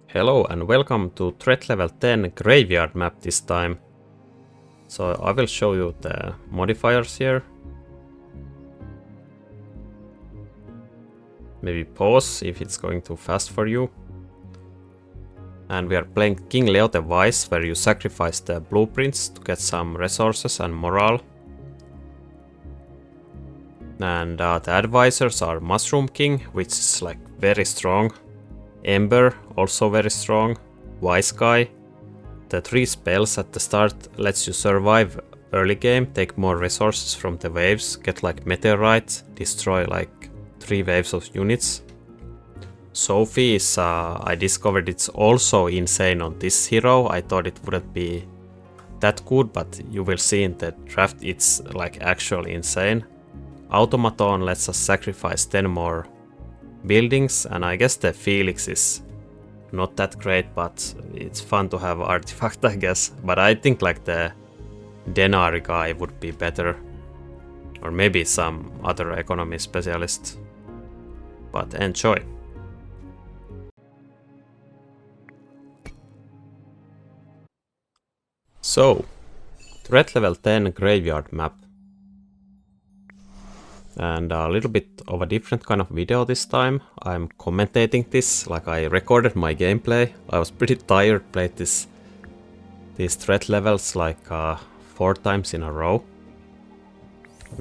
Hello and welcome to threat level 10 graveyard map this time. So I will show you the modifiers here. Maybe pause if it's going too fast for you. And we are playing King Leo the Wise, where you sacrifice the blueprints to get some resources and morale. And the advisors are Mushroom King, which is like very strong. Ember, also very strong. Wise Guy. The 3 spells at the start lets you survive early game, take more resources from the waves, get like meteorites, destroy like 3 waves of units. Sophy is, I discovered it's also insane on this hero. I thought it wouldn't be that good, but you will see in the draft it's like actually insane. Automaton lets us sacrifice 10 more buildings, and I guess the Felix is not that great, but it's fun to have artifact, I guess. But I think like the Denar guy would be better, or maybe some other economy specialist. But enjoy. So, threat level 10 graveyard map. And a little bit of a different kind of video this time. I'm commentating this, like I recorded my gameplay. I was pretty tired, played these threat levels like 4 times in a row.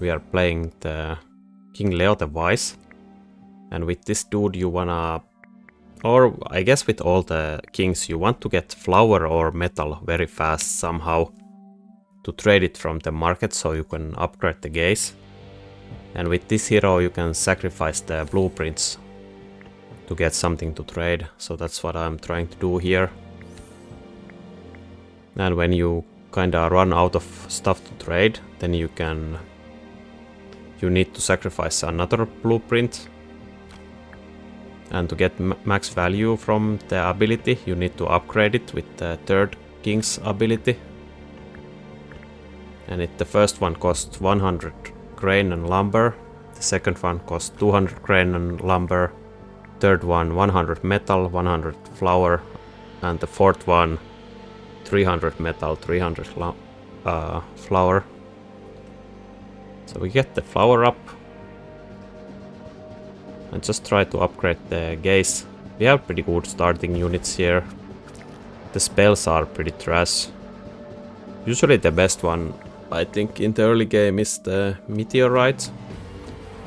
We are playing the King Leo the Wise. And with this dude you wanna, or I guess with all the kings, you want to get flour or metal very fast somehow to trade it from the market so you can upgrade the gaze. And with this hero you can sacrifice the blueprints to get something to trade, so that's what I'm trying to do here. And when you kinda run out of stuff to trade, then you need to sacrifice another blueprint. And to get max value from the ability, you need to upgrade it with the 3rd king's ability. And the first one costs 100 grain and lumber, the second one costs 200 grain and lumber, third one 100 metal, 100 flour, and the fourth one 300 metal, 300 flour. So we get the flour up and just try to upgrade the gaze. We have pretty good starting units here. The spells are pretty trash. Usually the best one, I think, in the early game is the meteorite.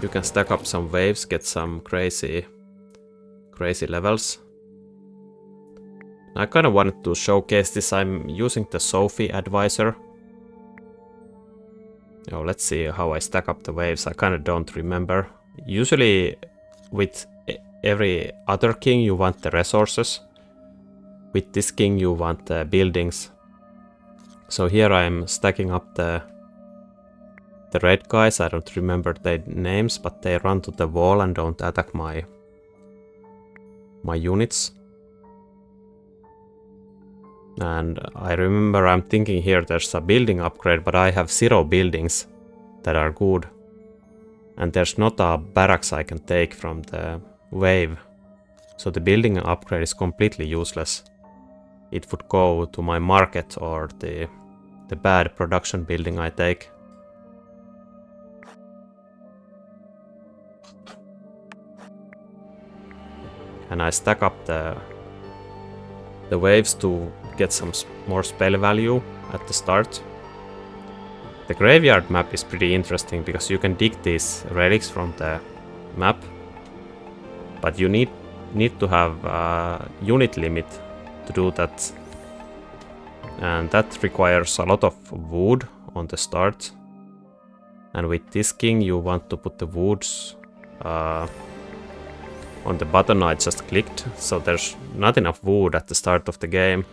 You can stack up some waves, get some crazy levels. I kind of wanted to showcase this. I'm using the Sophy advisor. Oh, let's see how I stack up the waves. I kind of don't remember. Usually with every other king you want the resources. With this king you want the buildings. So here I'm stacking up the red guys. I don't remember their names, but they run to the wall and don't attack my units. And I remember I'm thinking here there's a building upgrade, but I have 0 buildings that are good. And there's not a barracks I can take from the wave. So the building upgrade is completely useless. It would go to my market or the bad production building I take. And I stack up the waves to get some more spell value at the start. The graveyard map is pretty interesting because you can dig these relics from the map, but you need to have a unit limit to do that, and that requires a lot of wood on the start. And with this king you want to put the woods on the button I just clicked, so there's not enough wood at the start of the game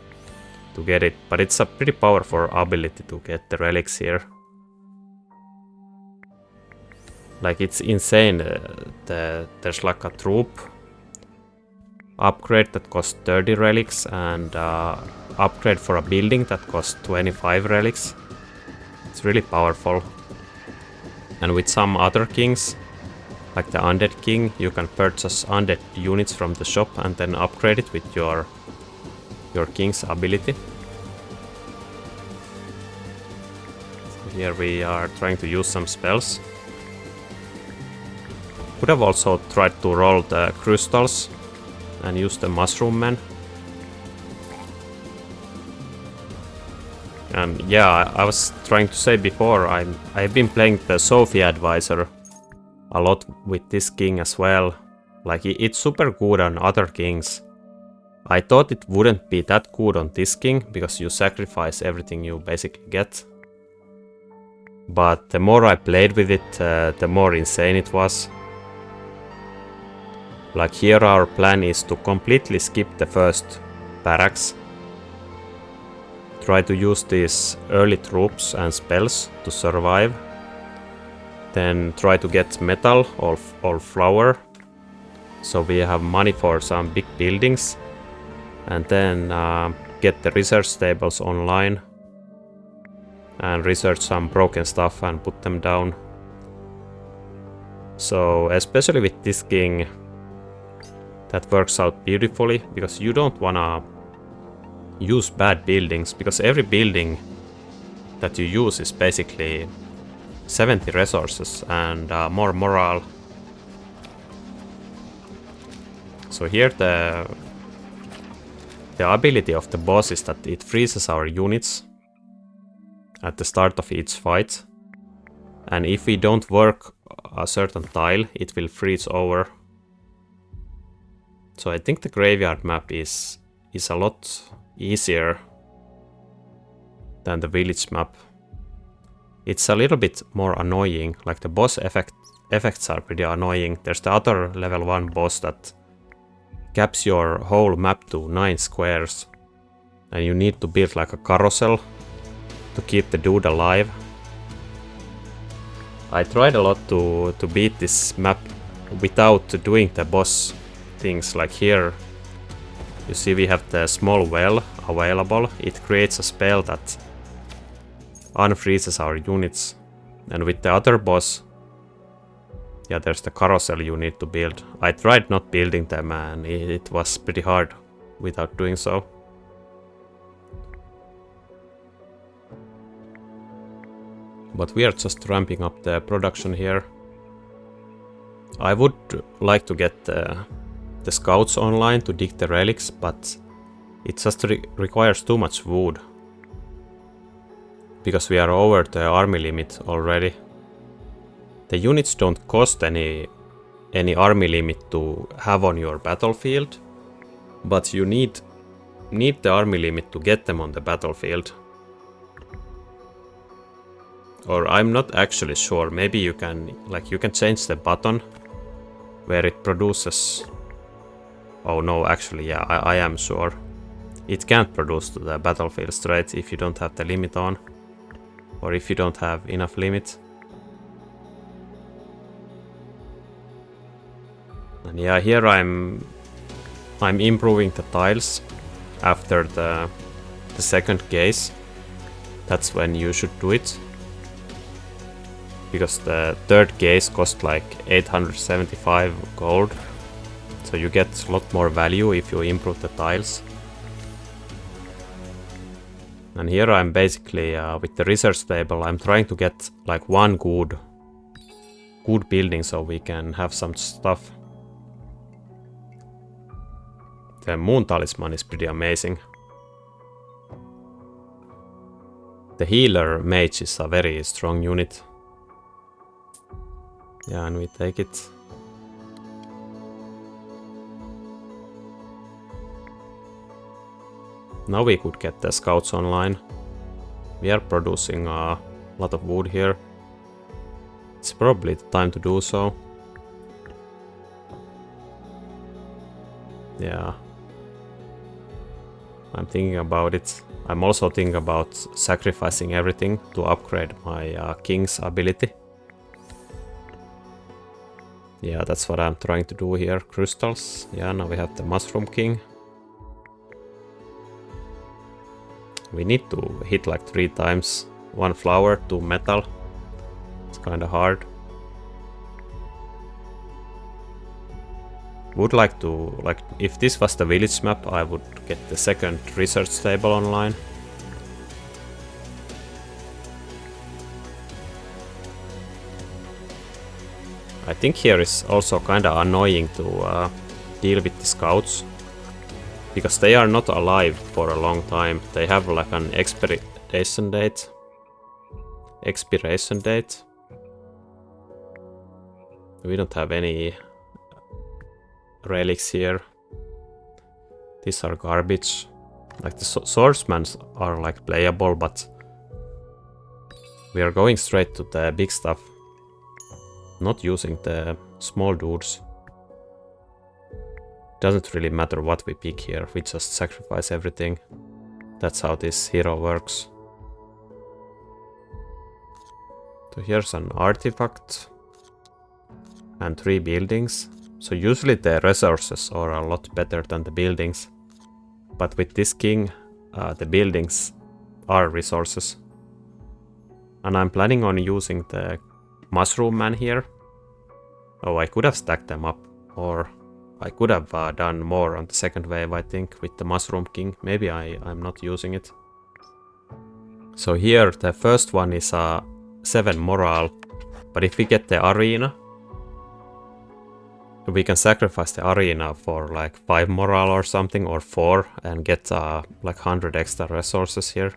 to get it, but it's a pretty powerful ability to get the relics here. Like, it's insane. There's like a troop upgrade that costs 30 relics, and upgrade for a building that costs 25 relics. It's really powerful. And with some other kings, like the Undead King, you can purchase undead units from the shop and then upgrade it with your your king's ability. Here we are trying to use some spells. Could have also tried to roll the crystals and use the mushroom man. And yeah, I was trying to say before, I've been playing the Sophy advisor a lot with this king as well. Like, it's super good on other kings. I thought it wouldn't be that good on this king, because you sacrifice everything you basically get. But the more I played with it, the more insane it was. Like, here our plan is to completely skip the first barracks. Try to use these early troops and spells to survive. Then try to get metal or flour, so we have money for some big buildings. And then get the research tables online and research some broken stuff and put them down. So especially with this king, that works out beautifully, because you don't wanna use bad buildings, because every building that you use is basically 70 resources and more morale. So here the ability of the boss is that it freezes our units at the start of each fight, and if we don't work a certain tile, it will freeze over. So I think the graveyard map is a lot easier than the village map. It's a little bit more annoying, like the boss effects are pretty annoying. There's the other level 1 boss that caps your whole map to 9 squares, and you need to build like a carousel to keep the dude alive. I tried a lot to beat this map without doing the boss things. Like here, you see we have the small well available. It creates a spell that unfreezes our units. And with the other boss, yeah, there's the carousel you need to build. I tried not building them, and it was pretty hard without doing so. But we are just ramping up the production here. I would like to get the scouts online to dig the relics, but it just requires too much wood, because we are over the army limit already. The units don't cost any army limit to have on your battlefield, but you need the army limit to get them on the battlefield. Or I'm not actually sure, maybe you can change the button where it produces. Oh no, actually yeah, I am sure. It can't produce to the battlefield straight if you don't have the limit on, or if you don't have enough limit. And yeah, here I'm improving the tiles after the second case. That's when you should do it, because the third case cost like 875 gold, so you get a lot more value if you improve the tiles. And here I'm basically with the research table, I'm trying to get like one good building so we can have some stuff. The moon talisman is pretty amazing. The healer mage is a very strong unit. Yeah, and we take it. Now we could get the scouts online. We are producing a lot of wood here. It's probably the time to do so. Yeah. I'm thinking about it. I'm also thinking about sacrificing everything to upgrade my king's ability. Yeah, that's what I'm trying to do here. Crystals. Yeah, now we have the Mushroom King. We need to hit like 3 times. 1 flower, 2 metal. It's kinda hard. would like to, like, if this was the village map, I would get the second research table online. I think here is also kinda annoying to deal with the scouts, because they are not alive for a long time. They have like an expiration date. We don't have any relics here. These are garbage. Like the swordsmen are like playable, but we are going straight to the big stuff. Not using the small dudes. Doesn't really matter what we pick here, we just sacrifice everything. That's how this hero works. So here's an artifact and 3 buildings. So usually the resources are a lot better than the buildings, but with this king, the buildings are resources. And I'm planning on using the mushroom man here. Oh, I could have stacked them up, or I could have done more on the second wave, I think, with the mushroom king. Maybe I'm not using it. So here the first one is 7 morale, but if we get the arena, we can sacrifice the arena for like 5 morale or something, or 4, and get like 100 extra resources here.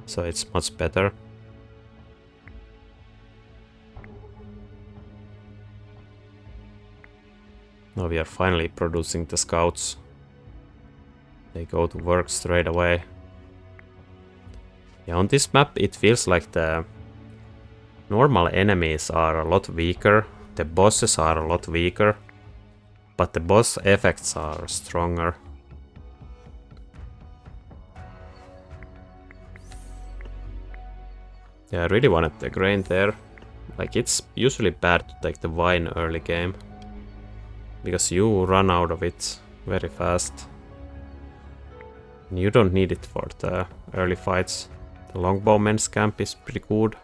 So it's much better. Now we are finally producing the scouts. They go to work straight away. Yeah, on this map it feels like the normal enemies are a lot weaker, the bosses are a lot weaker, but the boss effects are stronger. Yeah, I really wanted the grain there. Like, it's usually bad to take the vine early game, because you run out of it very fast. And you don't need it for the early fights. The longbowman's camp is pretty good.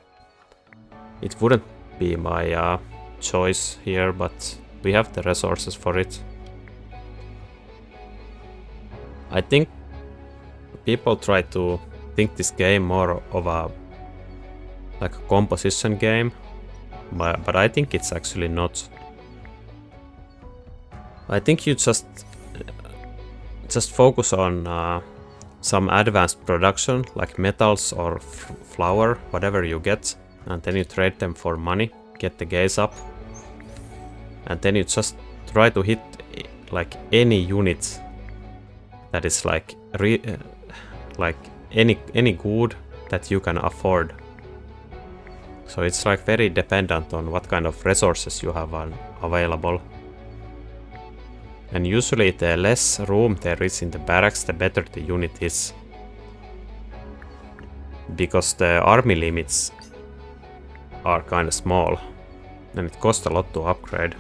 It wouldn't be my choice here, but we have the resources for it. I think people try to think this game more of a like a composition game, but I think it's actually not. I think you just focus on some advanced production, like metals or flour, whatever you get, and then you trade them for money, get the gaze up, and then you just try to hit like any unit that is like any good that you can afford. So it's like very dependent on what kind of resources you have available. And usually the less room there is in the barracks, the better the unit is. Because the army limits are kinda small, and it costs a lot to upgrade.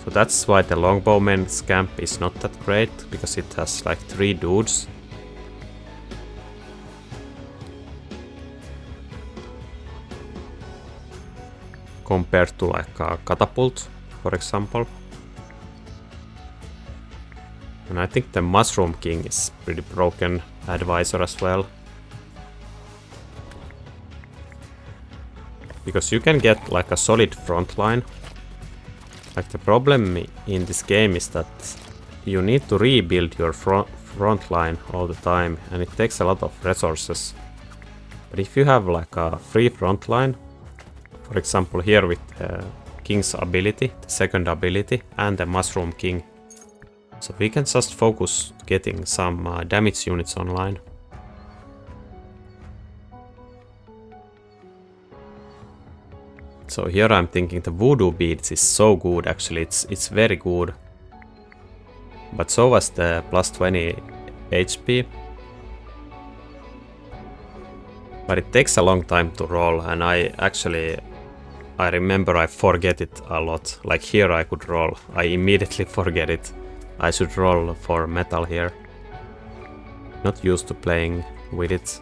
So that's why the longbowman's camp is not that great, because it has like 3 dudes. Compared to like a catapult, for example. And I think the Mushroom King is pretty broken advisor as well. Because you can get like a solid front line. Like, the problem in this game is that you need to rebuild your front line all the time, and it takes a lot of resources. But if you have like a free front line, for example here with the King's ability, the second ability, and the Mushroom King, so we can just focus getting some damage units online. So here I'm thinking the voodoo beads is so good, actually it's very good. But so was the plus 20 HP. But it takes a long time to roll, and I remember I forget it a lot. Like here I could roll, I immediately forget it. I should roll for metal here. Not used to playing with it.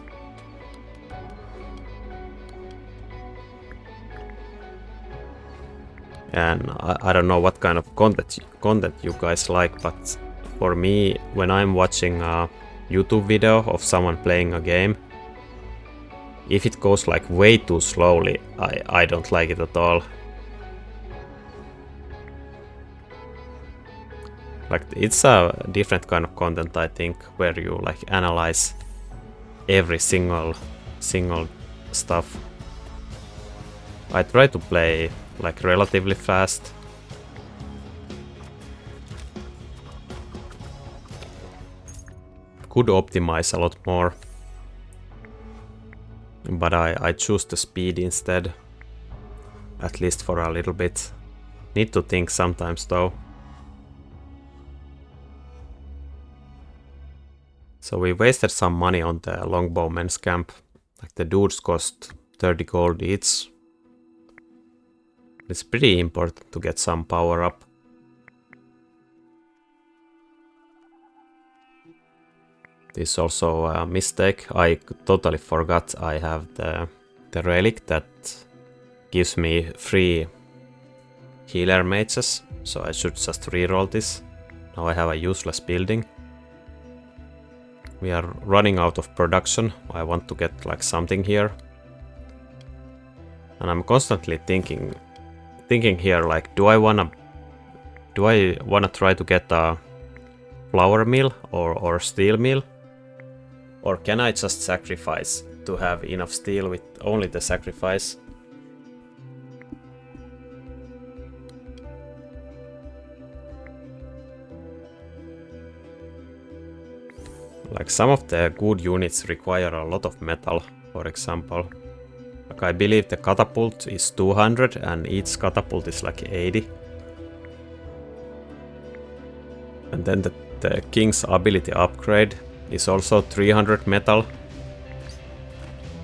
And I don't know what kind of content you guys like, but for me, when I'm watching a YouTube video of someone playing a game, if it goes like way too slowly, I don't like it at all. Like, it's a different kind of content, I think, where you like analyze every single stuff. I try to play like relatively fast. Could optimize a lot more, but I choose the speed instead, at least for a little bit. Need to think sometimes though. So we wasted some money on the longbowmen's camp. Like, the dudes cost 30 gold each. It's pretty important to get some power up. This is also a mistake. I totally forgot I have the relic that gives me free healer mages. So I should just reroll this. Now I have a useless building. We are running out of production. I want to get like something here. And I'm constantly thinking here, like, do I wanna try to get a flour mill or steel mill? Or can I just sacrifice to have enough steel with only the sacrifice? Like, some of the good units require a lot of metal, for example. Like, I believe the catapult is 200 and each catapult is like 80. And then the king's ability upgrade is also 300 metal.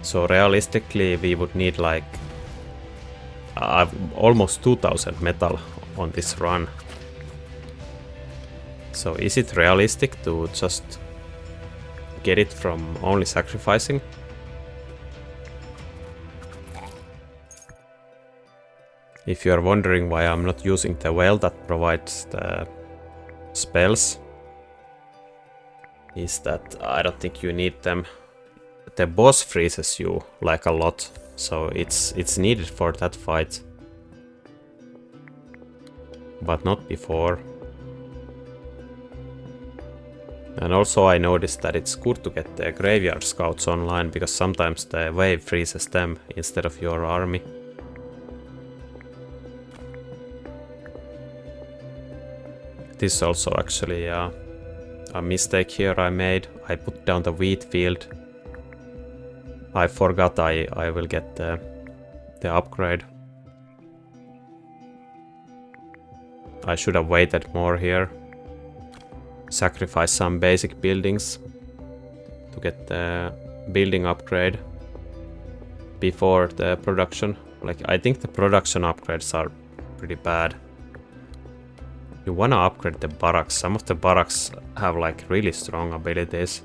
So realistically we would need like almost 2000 metal on this run. So is it realistic to just get it from only sacrificing? If you are wondering why I'm not using the well that provides the spells, is that I don't think you need them. The boss freezes you like a lot, so it's needed for that fight, but not before. And also I noticed that it's good to get the graveyard scouts online, because sometimes the wave freezes them instead of your army. This is also actually a mistake here I made. I put down the wheat field. I forgot I will get the upgrade. I should have waited more here. Sacrifice some basic buildings to get the building upgrade before the production. Like, I think the production upgrades are pretty bad. You wanna upgrade the barracks. Some of the barracks have like really strong abilities.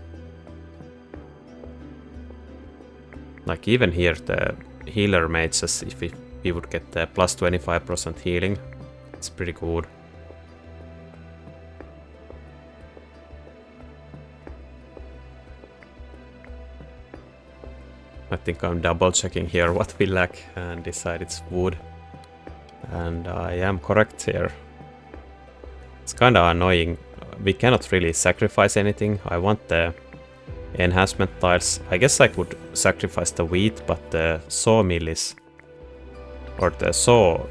Like, even here the healer mages, if we would get the plus 25% healing, it's pretty good. I think I'm double checking here what we lack and decide it's wood. And I am correct here. It's kinda annoying. We cannot really sacrifice anything. I want the enhancement tiles. I guess I could sacrifice the wheat, but the sawmill is... or the saw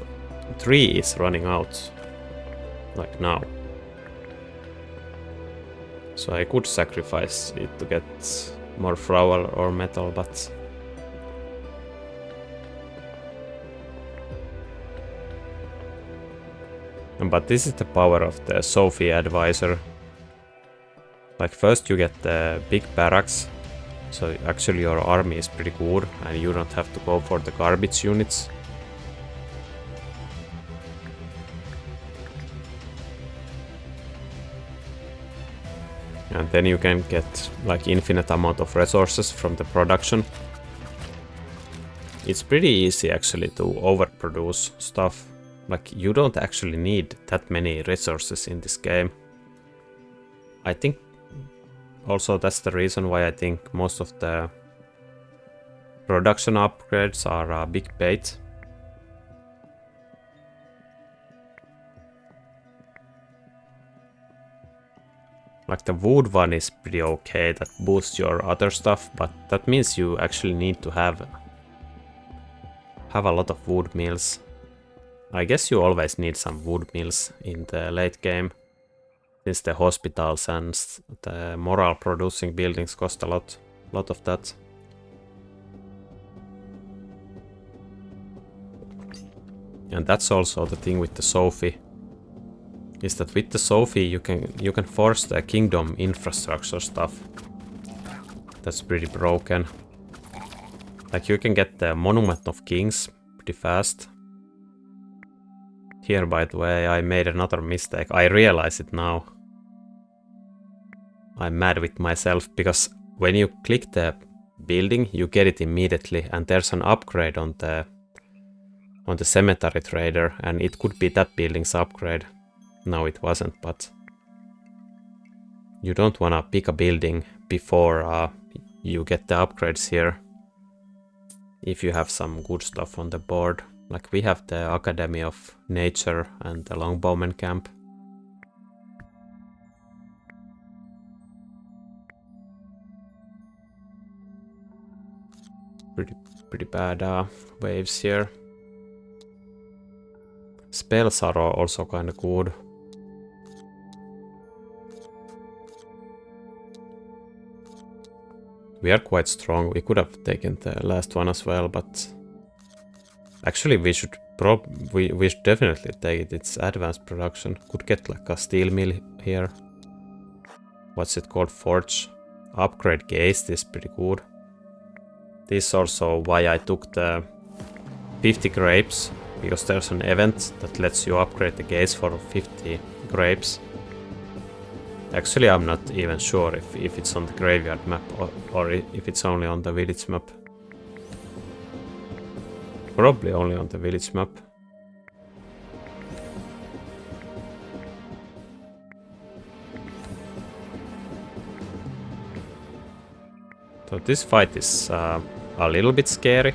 tree is running out. Like now. So I could sacrifice it to get more flour or metal, but... But this is the power of the Sophy advisor. Like, first you get the big barracks, so actually your army is pretty good and you don't have to go for the garbage units. And then you can get like infinite amount of resources from the production. It's pretty easy actually to overproduce stuff. Like, you don't actually need that many resources in this game. I think also that's the reason why I think most of the production upgrades are big bait. Like the wood one is pretty okay, that boosts your other stuff, but that means you actually need to have a lot of wood mills. I guess you always need some wood mills in the late game, since the hospitals and the moral producing buildings cost a lot of that. And that's also the thing with the Sophy, is that with the Sophy you can force the kingdom infrastructure stuff. That's pretty broken. Like, you can get the Monument of Kings pretty fast. Here, by the way, I made another mistake. I realize it now. I'm mad with myself, because when you click the building, you get it immediately, and there's an upgrade on the cemetery trader, and it could be that building's upgrade. No, it wasn't, but you don't wanna pick a building before you get the upgrades here. If you have some good stuff on the board. Like, we have the Academy of Nature and the Longbowman Camp. Pretty bad waves here. Spells are also kinda good. We are quite strong. We could have taken the last one as well, but actually we should definitely take it. It's advanced production. Could get like a steel mill here. What's it called? Forge. Upgrade gaze is pretty good. This is also why I took the 50 grapes, because there's an event that lets you upgrade the gaze for 50 grapes. Actually, I'm not even sure if it's on the graveyard map or if it's only on the village map. Probably only on the village map. So this fight is a little bit scary.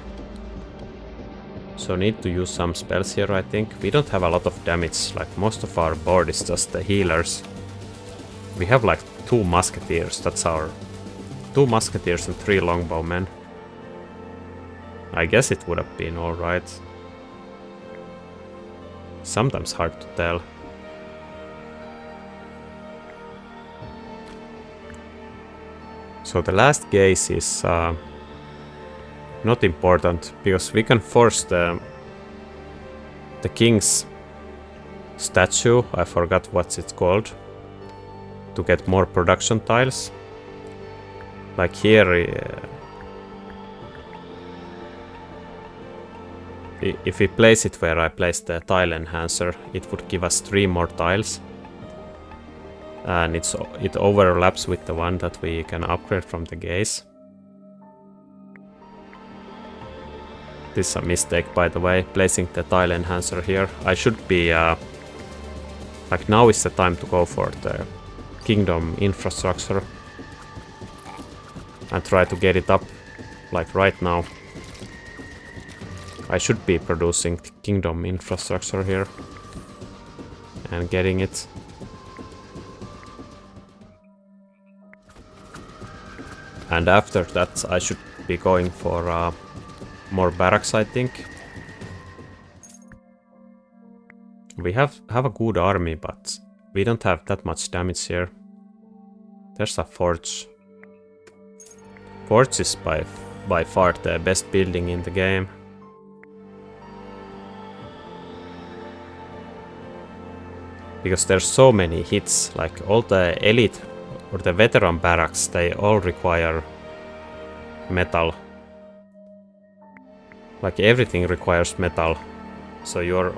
So need to use some spells here, I think. We don't have a lot of damage, like most of our board is just the healers. We have like 2 musketeers, that's our 2 musketeers and 3 longbowmen. I guess it would have been alright. Sometimes hard to tell. So the last gaze is not important, because we can force the king's statue, I forgot what it's called, to get more production tiles. Like here, if we place it where I placed the tile enhancer, it would give us 3 more tiles. And it overlaps with the one that we can upgrade from the gaze. This is a mistake, by the way, placing the tile enhancer here. I should be like, now is the time to go for the kingdom infrastructure and try to get it up, like right now. I should be producing the kingdom infrastructure here and getting it. And after that I should be going for more barracks, I think. We have a good army, but we don't have that much damage here. There's a forge. Forge is by far the best building in the game. Because there's so many hits, like all the elite or the veteran barracks, they all require metal. Like everything requires metal. So your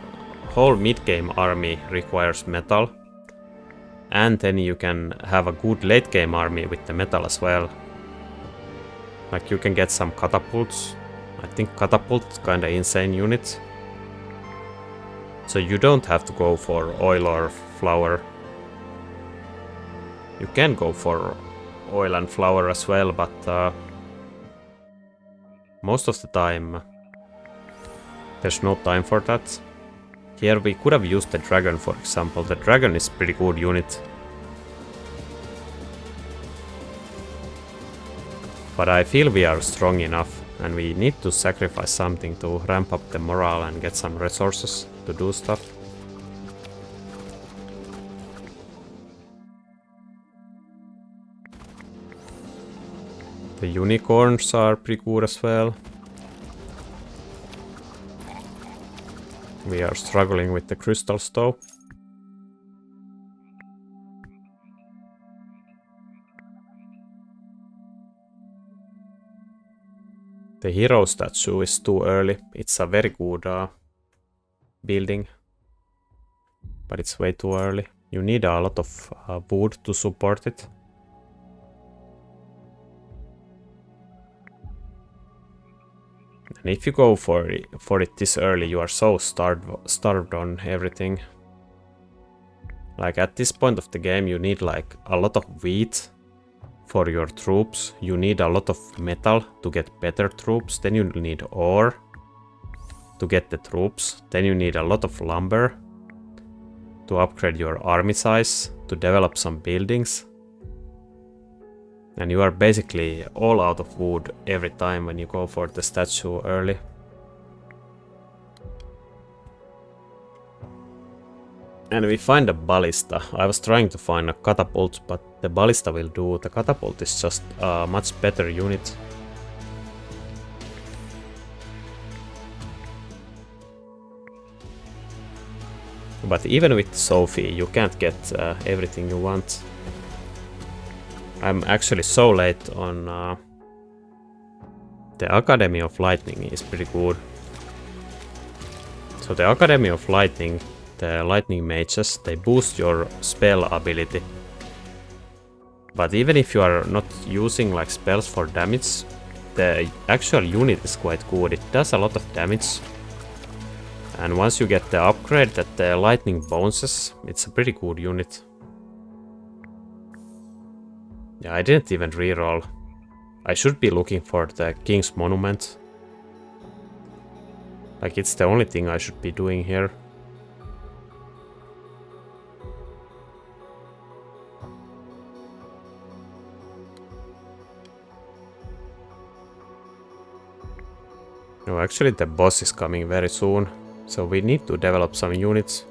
whole mid-game army requires metal. And then you can have a good late-game army with the metal as well. Like you can get some catapults. I think catapult is kinda insane unit. So you don't have to go for oil or flour. You can go for oil and flour as well, but most of the time there's no time for that. Here we could have used the dragon, for example. The dragon is pretty good unit. But I feel we are strong enough, and we need to sacrifice something to ramp up the morale and get some resources to do stuff. The unicorns are pretty good as well. We are struggling with the crystals though. The hero statue is too early. It's a very good building, but it's way too early. You need a lot of wood to support it. And if you go for it this early, you are so starved on everything. Like at this point of the game, you need like a lot of wheat for your troops. You need a lot of metal to get better troops. Then you need ore to get the troops. Then you need a lot of lumber to upgrade your army size, to develop some buildings. And you are basically all out of wood every time when you go for the statue early. And we find a ballista. I was trying to find a catapult, but the ballista will do. The catapult is just a much better unit. But even with Sophy, you can't get everything you want. I'm actually so late on the Academy of Lightning is pretty good. So the Academy of Lightning, the lightning mages, they boost your spell ability. But even if you are not using like spells for damage, the actual unit is quite good. It does a lot of damage. And once you get the upgrade that the lightning bounces, it's a pretty good unit. Yeah, I didn't even reroll. I should be looking for the King's Monument. Like, it's the only thing I should be doing here. No, actually the boss is coming very soon, so we need to develop some units.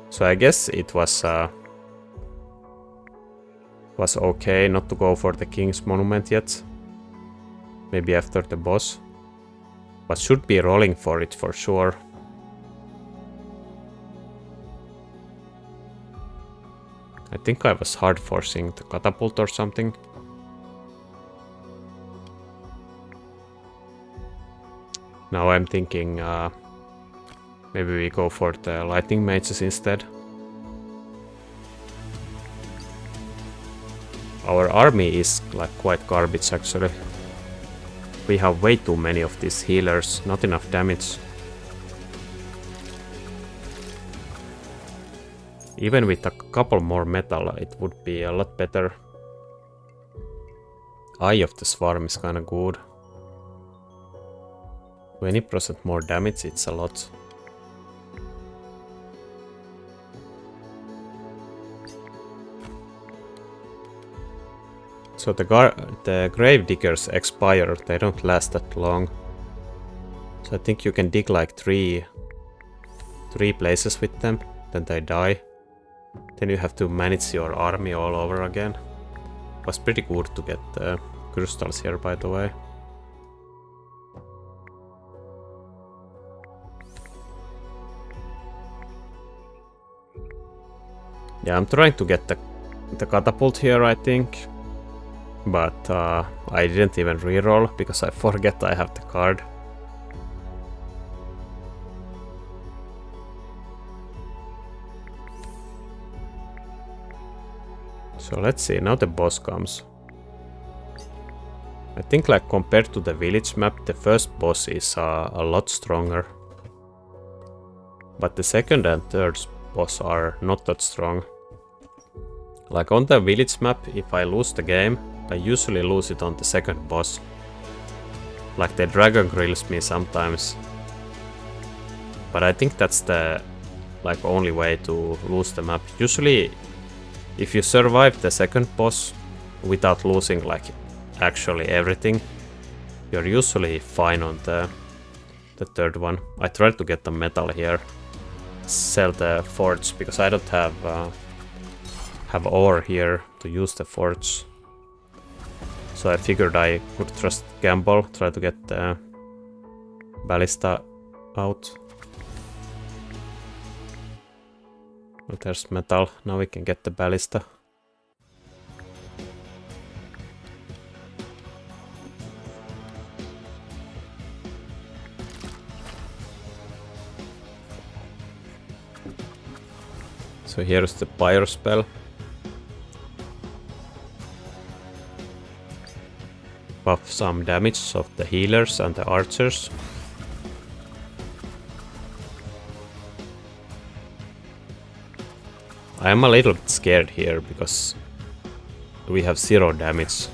So I guess it was okay not to go for the King's Monument yet. Maybe after the boss. But should be rolling for it for sure. I think I was hard forcing the catapult or something. Now I'm thinking maybe we go for the lightning mages instead. Our army is like quite garbage actually. We have way too many of these healers, not enough damage. Even with a couple more metal, it would be a lot better. Eye of the Swarm is kinda good. 20% more damage, it's a lot. So the grave diggers expire, they don't last that long. So I think you can dig like three places with them, then they die. Then you have to manage your army all over again. It was pretty good to get crystals here, by the way. Yeah, I'm trying to get the catapult here, I think. But I didn't even reroll because I forget I have the card. So let's see, now the boss comes. I think like compared to the village map, the first boss is a lot stronger. but the second and third boss are not that strong. Like on the village map, if I lose the game, I usually lose it on the second boss. Like the dragon grills me sometimes. But I think that's the like only way to lose the map. Usually, if you survive the second boss without losing like actually everything, you're usually fine on the third one. I tried to get the metal here, sell the forge, because I don't have ore here to use the forge. So I figured I would just gamble, try to get the ballista out. Oh, there's metal, now we can get the ballista. So here's the pyro spell. Buff some damage of the healers and the archers. I am a little bit scared here because we have 0 damage.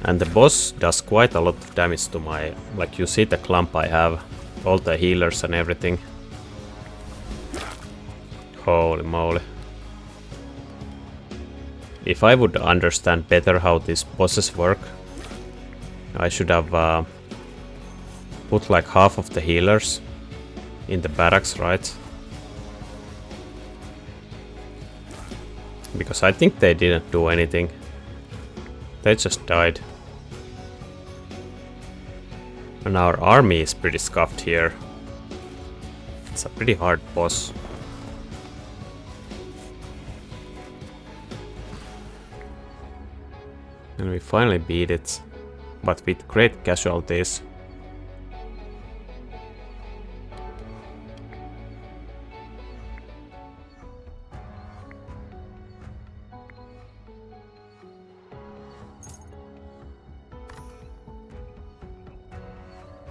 And the boss does quite a lot of damage to my... Like you see the clump I have, all the healers and everything. Holy moly. If I would understand better how these bosses work, I should have put like half of the healers in the barracks, right? Because I think they didn't do anything. They just died. And our army is pretty scuffed here. It's a pretty hard boss. And we finally beat it, but with great casualties.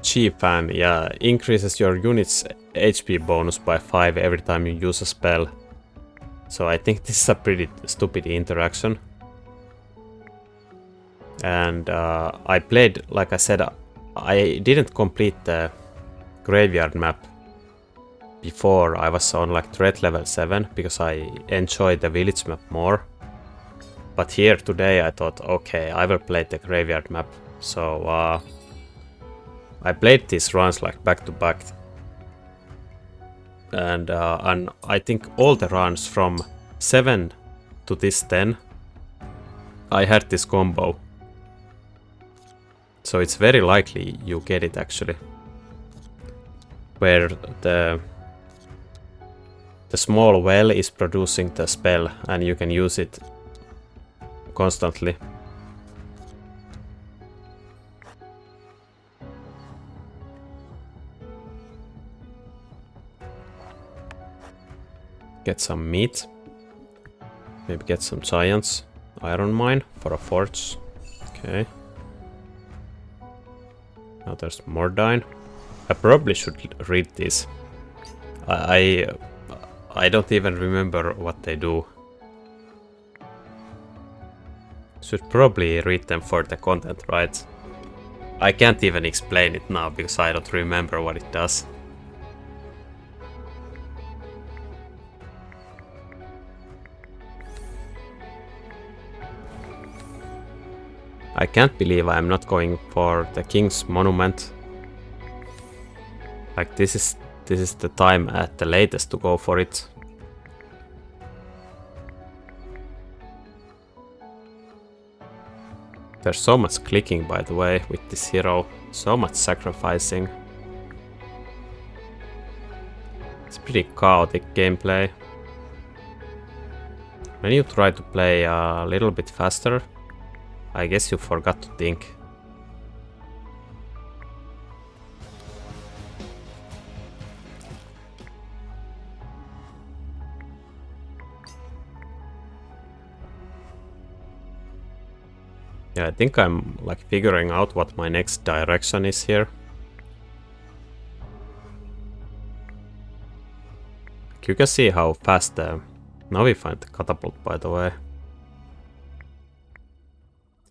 Chi fan, yeah, increases your unit's HP bonus by 5 every time you use a spell. So I think this is a pretty stupid interaction. And I played, like I said, I didn't complete the graveyard map before I was on like threat level 7 because I enjoyed the village map more. But here today I thought, okay, I will play the graveyard map. So I played these runs like back to back. And I think all the runs from 7 to this 10, I had this combo. So it's very likely you get it actually. Where the small well is producing the spell and you can use it constantly. Get some meat. Maybe get some giants. Iron mine for a forge. Okay. Now there's more dying. I probably should read these. I don't even remember what they do. Should probably read them for the content, right? I can't even explain it now because I don't remember what it does. I can't believe I'm not going for the King's Monument. Like this is the time at the latest to go for it. There's so much clicking, by the way, with this hero. So much sacrificing. It's pretty chaotic gameplay. When you try to play a little bit faster, I guess you forgot to think. Yeah, I think I'm like figuring out what my next direction is here. You can see how fast now we find the catapult, by the way.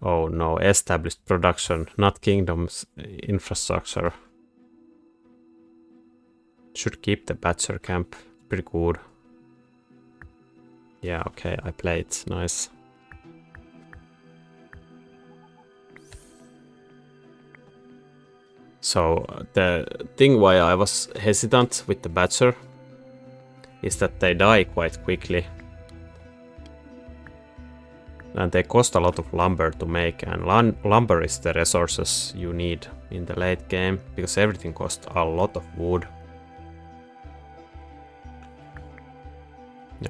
Oh no, established production, not kingdom's infrastructure. Should keep the Badger camp, pretty good. Yeah, okay, I played, nice. So the thing why I was hesitant with the Badger is that they die quite quickly. And they cost a lot of lumber to make, and lumber is the resources you need in the late game, because everything costs a lot of wood.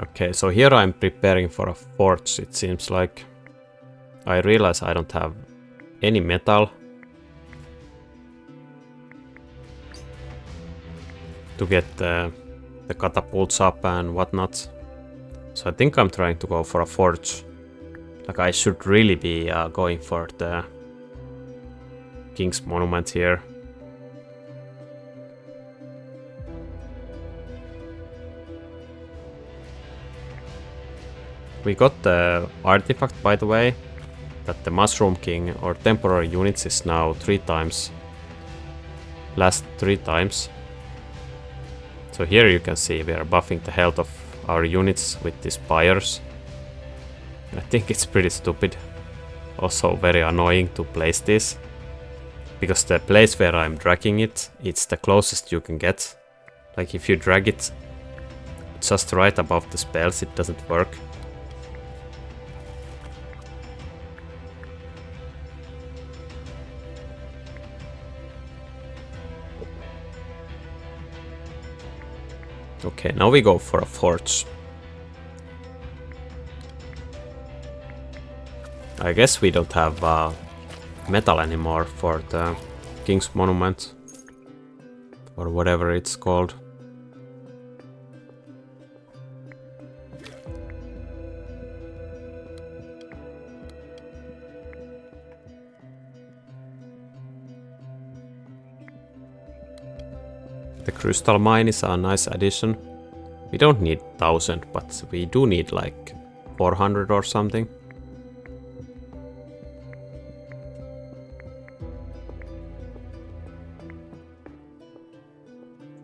Okay, so here I'm preparing for a forge, it seems like. I realize I don't have any metal to get the catapults up and whatnot. So I think I'm trying to go for a forge. Like I should really be going for the King's Monument here. We got the artifact, by the way, that the Mushroom King or temporary units is now 3 times. Last 3 times. So here you can see we are buffing the health of our units with these spires. I think it's pretty stupid. Also very annoying to place this. Because the place where I'm dragging it, it's the closest you can get. Like if you drag it just right above the spells, it doesn't work. Okay, now we go for a forge. I guess we don't have metal anymore for the King's Monument. Or whatever it's called. The crystal mine is a nice addition. We don't need 1000, but we do need like 400 or something.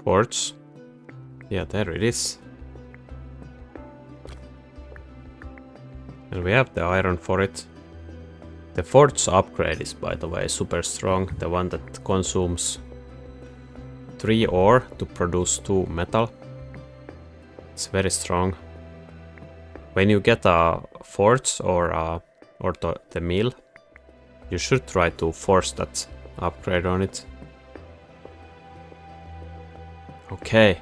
Forge. Yeah, there it is. And we have the iron for it. The forge upgrade is, by the way, super strong. The one that consumes 3 ore to produce 2 metal. It's very strong. When you get a forge or the mill, you should try to force that upgrade on it. Okay.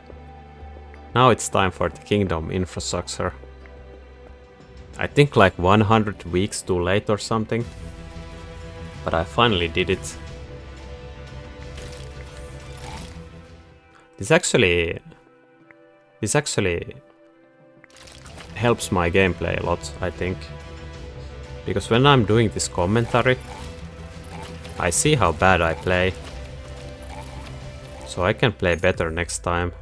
Now it's time for the kingdom infrastructure. I think like 100 weeks too late or something. But I finally did it. This actually helps my gameplay a lot, I think. Because when I'm doing this commentary, I see how bad I play. So I can play better next time.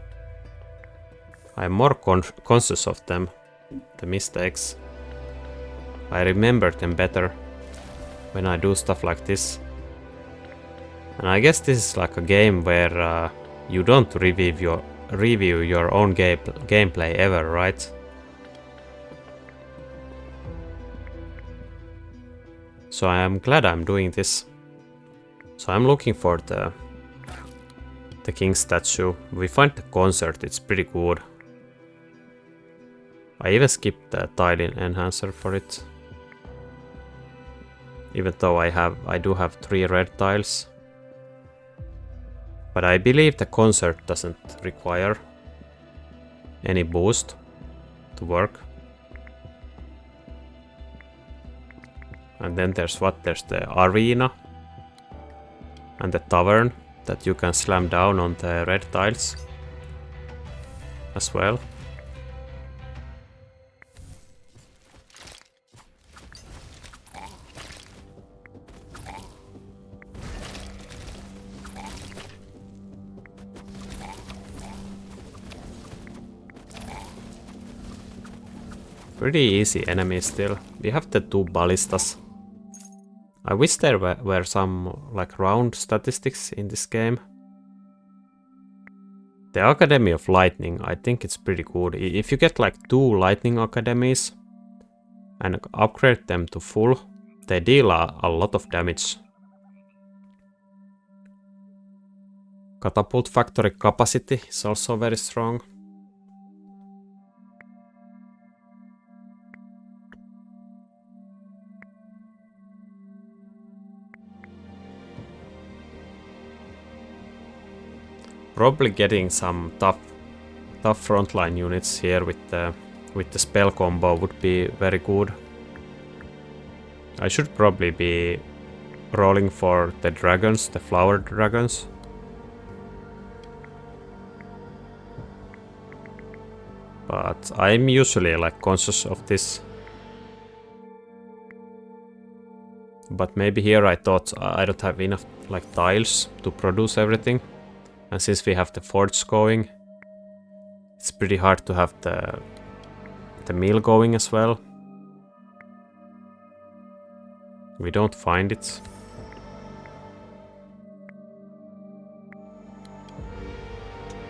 I'm more conscious of them, the mistakes. I remember them better when I do stuff like this. And I guess this is like a game where you don't review your own gameplay ever, right? So I am glad I'm doing this. So I'm looking for the king statue. We find the concert, it's pretty good. I even skipped the tile enhancer for it. Even though I do have 3 red tiles. But I believe the concert doesn't require any boost to work. And then there's what? There's the arena and the tavern that you can slam down on the red tiles as well. Pretty easy enemies still. We have the 2 ballistas. I wish there were some like round statistics in this game. The Academy of Lightning, I think it's pretty good. If you get like 2 lightning academies and upgrade them to full, they deal a lot of damage. Catapult factory capacity is also very strong. Probably getting some tough frontline units here with the spell combo would be very good. I should probably be rolling for the dragons, the flower dragons. But I'm usually like conscious of this. But maybe here I thought I don't have enough like tiles to produce everything. And since we have the forge going, it's pretty hard to have the mill going as well. We don't find it.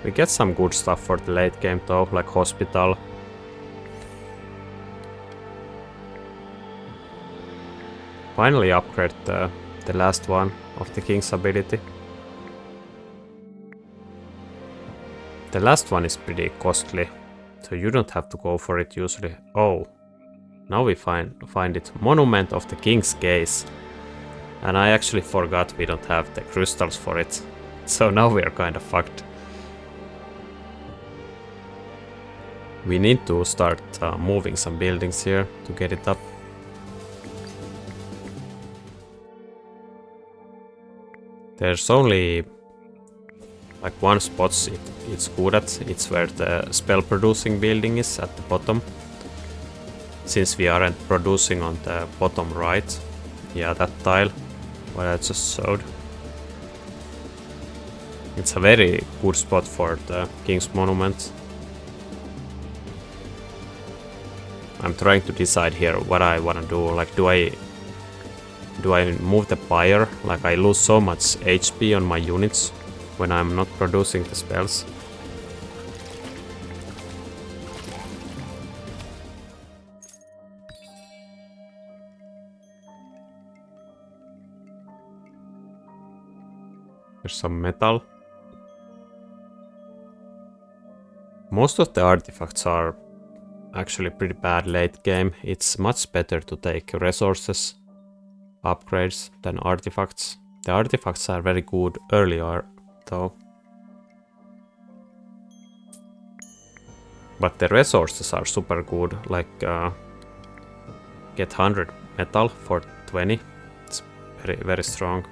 We get some good stuff for the late game though, like hospital. Finally upgrade the last one of the king's ability. The last one is pretty costly, so you don't have to go for it usually. Oh, now we find it. Monument of the King's Gaze. And I actually forgot we don't have the crystals for it. So now we are kind of fucked. We need to start moving some buildings here to get it up. There's only like one spot it's good at. It's where the spell producing building is at the bottom. Since we aren't producing on the bottom right. Yeah, that tile what I just showed. It's a very good spot for the King's Monument. I'm trying to decide here what I wanna do. Like, do I move the pyre? Like, I lose so much HP on my units when I'm not producing the spells. There's some metal. Most of the artifacts are actually pretty bad late game. It's much better to take resources, upgrades than artifacts. The artifacts are very good earlier though. But the resources are super good, like get 100 metal for 20. It's very, very strong.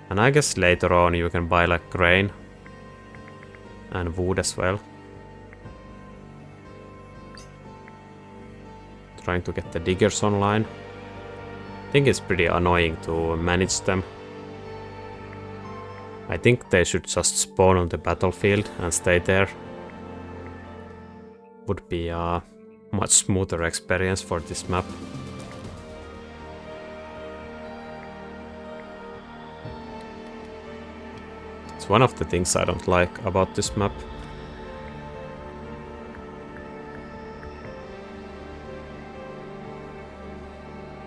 And I guess later on you can buy like grain and wood as well. Trying to get the diggers online. I think it's pretty annoying to manage them. I think they should just spawn on the battlefield and stay there. Would be a much smoother experience for this map. It's one of the things I don't like about this map.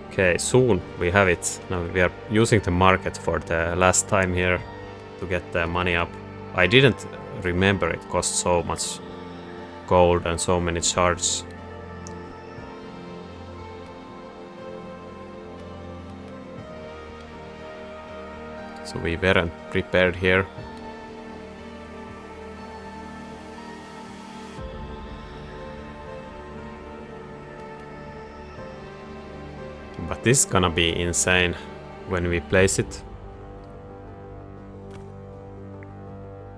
Okay, soon we have it. Now we are using the market for the last time here to get the money up. I didn't remember it cost so much gold and so many shards. So we weren't prepared here. But this is gonna be insane when we place it.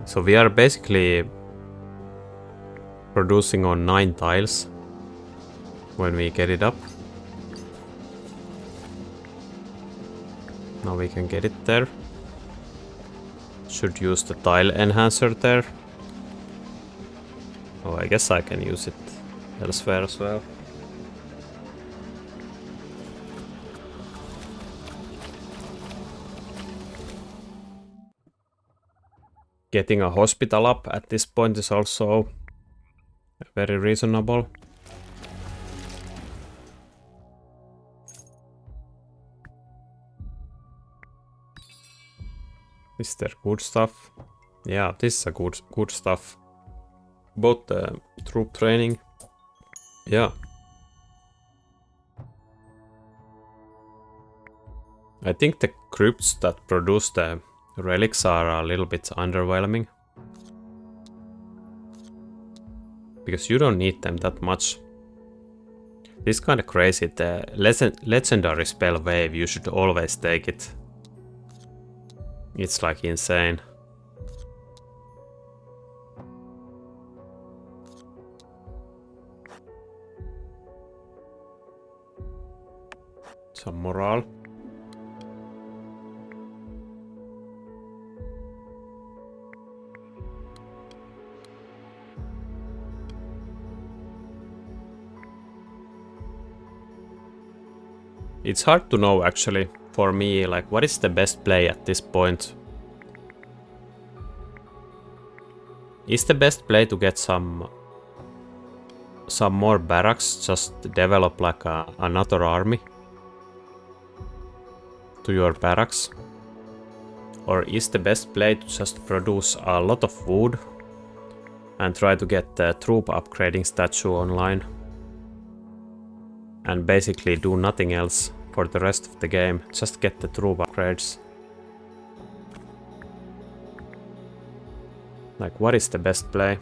So we are basically producing on 9 tiles when we get it up. Now we can get it there. Should use the tile enhancer there. Oh, I guess I can use it elsewhere as well. Getting a hospital up at this point is also very reasonable. Is there good stuff? Yeah, this is a good stuff. Both the troop training. Yeah. I think the crypts that produce the relics are a little bit underwhelming. Because you don't need them that much. This is kind of crazy. The legendary spell wave, you should always take it. It's like insane. Some morale. It's hard to know actually for me, like what is the best play at this point? Is the best play to get some more barracks, just develop like another army to your barracks? Or is the best play to just produce a lot of wood and try to get the troop upgrading statue online? And basically do nothing else for the rest of the game, just get the troop upgrades. Like, what is the best play?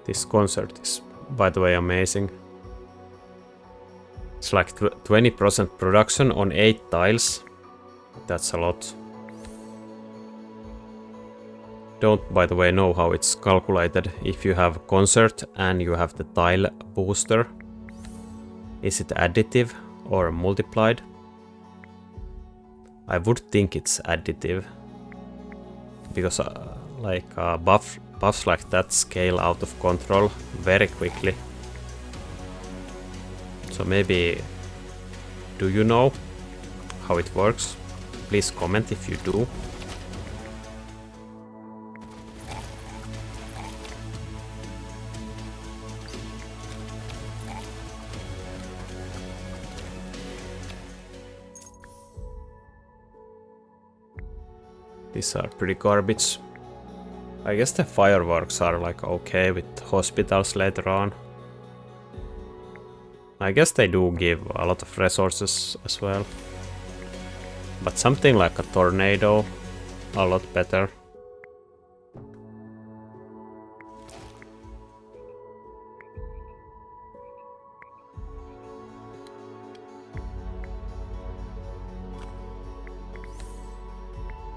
This concert is, by the way, amazing. It's like 20% production on 8 tiles. That's a lot. Don't, by the way, know how it's calculated if you have concert and you have the tile booster. Is it additive or multiplied? I would think it's additive. Because buffs like that scale out of control very quickly. So maybe, do you know how it works? Please comment if you do. These are pretty garbage. I guess the fireworks are like okay with hospitals later on. I guess they do give a lot of resources as well. But something like a tornado, a lot better.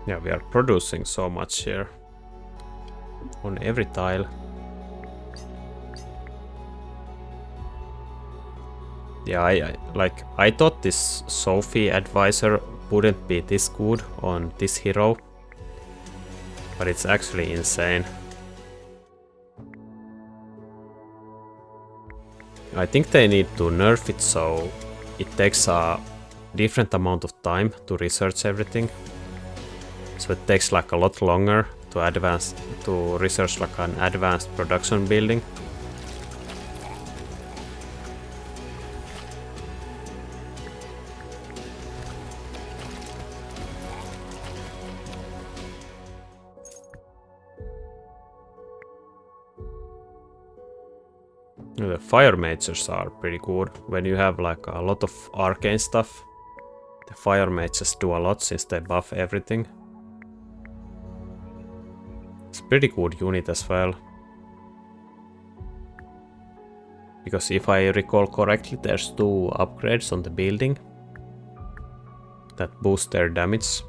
Yeah, we are producing so much here. On every tile. Yeah, I thought this Sophy advisor wouldn't be this good on this hero. But it's actually insane. I think they need to nerf it so it takes a different amount of time to research everything. So it takes like a lot longer to research like an advanced production building. The fire mages are pretty good. When you have like a lot of arcane stuff, the fire mages do a lot since they buff everything. It's a pretty good unit as well. Because if I recall correctly, there's 2 upgrades on the building that boost their damage.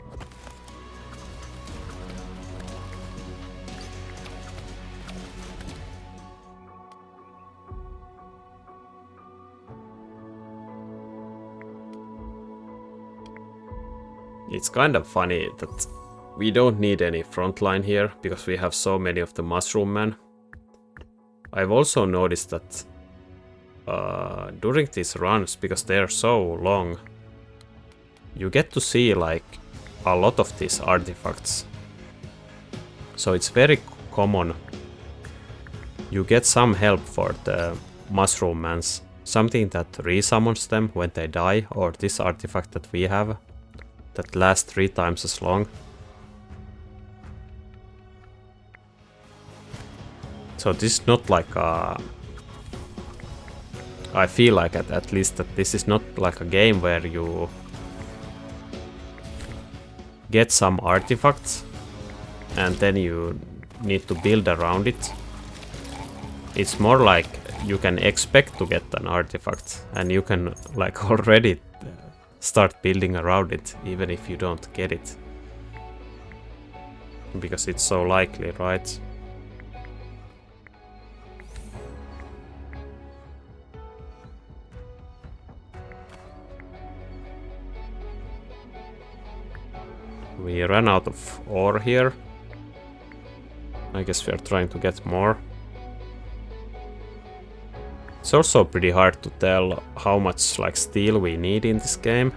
It's kind of funny that we don't need any frontline here because we have so many of the mushroom men. I've also noticed that during these runs, because they're so long, you get to see like a lot of these artifacts. So it's very common. You get some help for the mushroom mans, something that resummons them when they die, or this artifact that we have that lasts 3 times as long. So this is not like a... I feel like at least that this is not like a game where you get some artifacts and then you need to build around it. It's more like you can expect to get an artifact and you can like already start building around it even if you don't get it. Because it's so likely, right? We ran out of ore here. I guess we are trying to get more. It's also pretty hard to tell how much like steel we need in this game.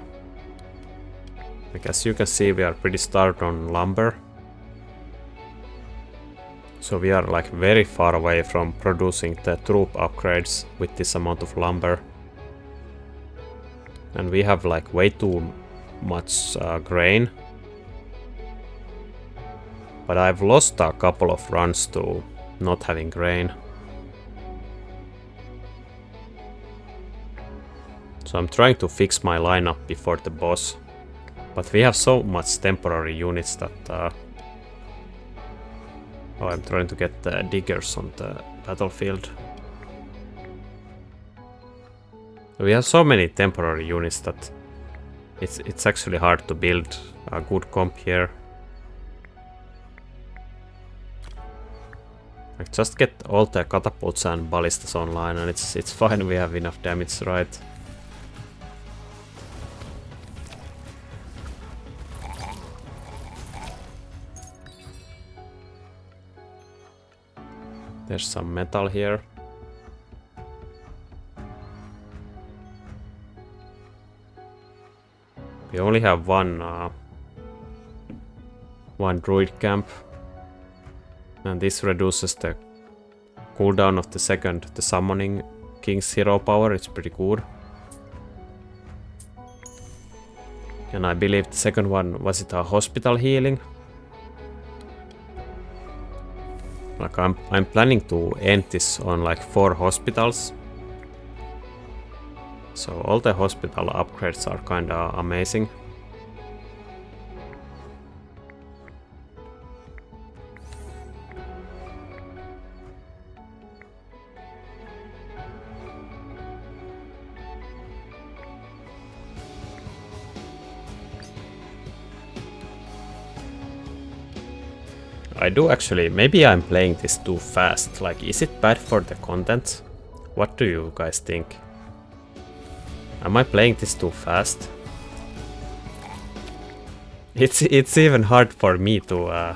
Like as you can see, we are pretty starved on lumber. So we are like very far away from producing the troop upgrades with this amount of lumber. And we have like way too much grain. But I've lost a couple of runs to not having grain. So I'm trying to fix my lineup before the boss. But we have so much temporary units that... Oh, I'm trying to get the diggers on the battlefield. We have so many temporary units that it's actually hard to build a good comp here. Like just get all the catapults and ballistas online and it's fine, we have enough damage, right? There's some metal here. We only have one druid camp. And this reduces the cooldown of the summoning king's hero power. It's pretty good. And I believe the second one, was it a hospital healing? Like I'm planning to end this on like 4 hospitals. So all the hospital upgrades are kinda amazing. I do actually, maybe I'm playing this too fast. Like, is it bad for the content? What do you guys think? Am I playing this too fast? It's even hard for me to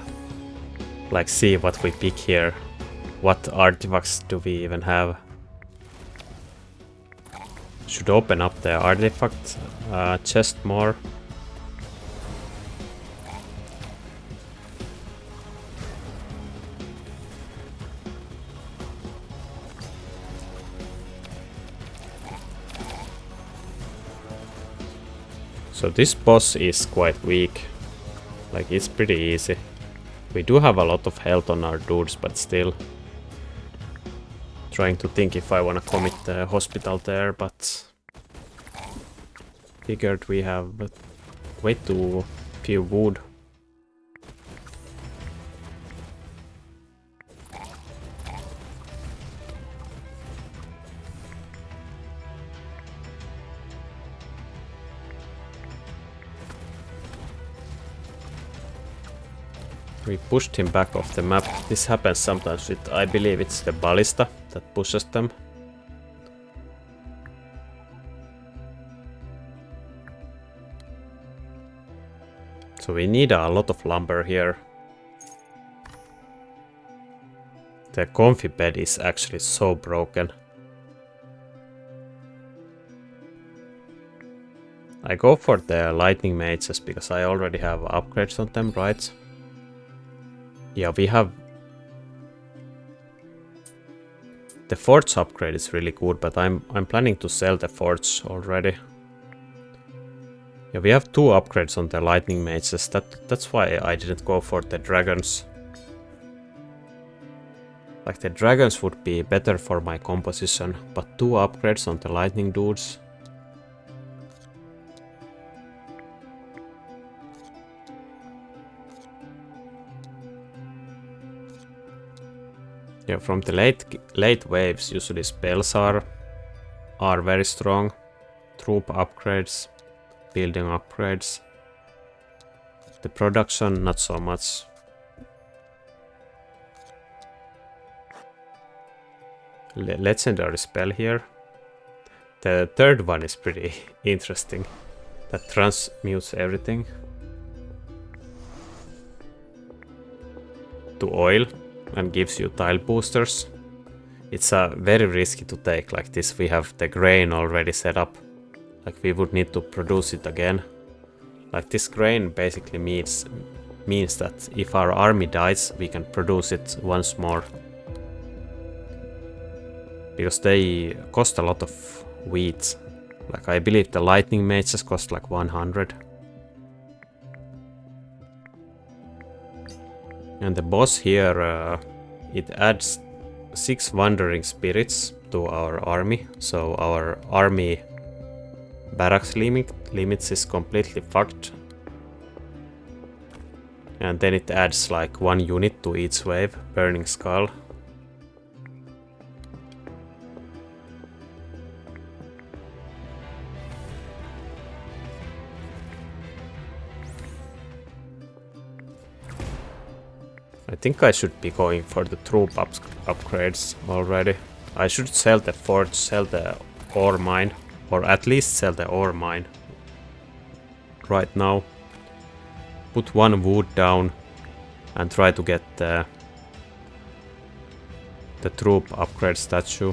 like see what we pick here. What artifacts do we even have? Should open up the artifact chest more. So this boss is quite weak. Like, it's pretty easy. We do have a lot of health on our dudes, but still. Trying to think if I wanna commit the hospital there, but... Figured we have way too few wood. We pushed him back off the map. This happens sometimes with, I believe it's the ballista that pushes them. So we need a lot of lumber here. The comfy bed is actually so broken. I go for the lightning mages because I already have upgrades on them, right? Yeah, we have... The forge upgrade is really good, but I'm planning to sell the forge already. Yeah, we have 2 upgrades on the lightning mages. That's why I didn't go for the dragons. Like, the dragons would be better for my composition, but 2 upgrades on the lightning dudes. Yeah, from the late waves, usually spells are very strong. Troop upgrades, building upgrades. The production, not so much. Legendary spell here. The third one is pretty interesting. That transmutes everything to oil and gives you tile boosters. It's very risky to take like this. We have the grain already set up. Like, we would need to produce it again. Like, this grain basically means that if our army dies, we can produce it once more. Because they cost a lot of wheat. Like, I believe the lightning mages cost like 100. And the boss here, it adds 6 wandering spirits to our army. So our army barracks limits is completely fucked. And then it adds like 1 unit to each wave, Burning Skull. I think I should be going for the troop upgrades already. I should sell the forge, sell the ore mine, or at least sell the ore mine right now. Put 1 wood down and try to get the troop upgrade statue.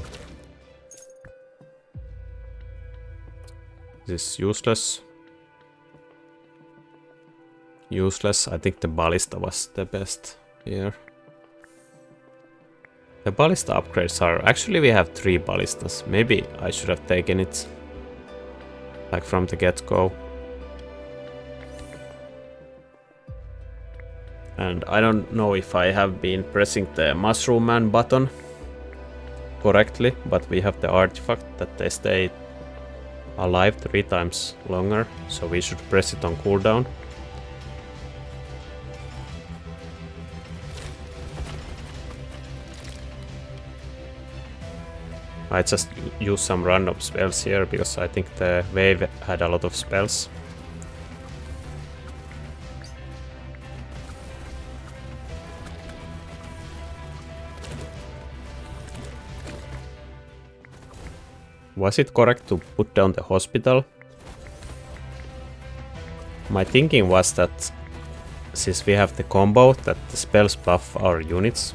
This is useless. Useless. I think the ballista was the best here. The ballista upgrades are... Actually, we have 3 ballistas. Maybe I should have taken it like from the get-go. And I don't know if I have been pressing the Mushroom Man button correctly, but we have the artifact that they stay alive 3 times longer, so we should press it on cooldown. I just use some random spells here because I think the wave had a lot of spells. Was it correct to put down the hospital? My thinking was that since we have the combo that the spells buff our units,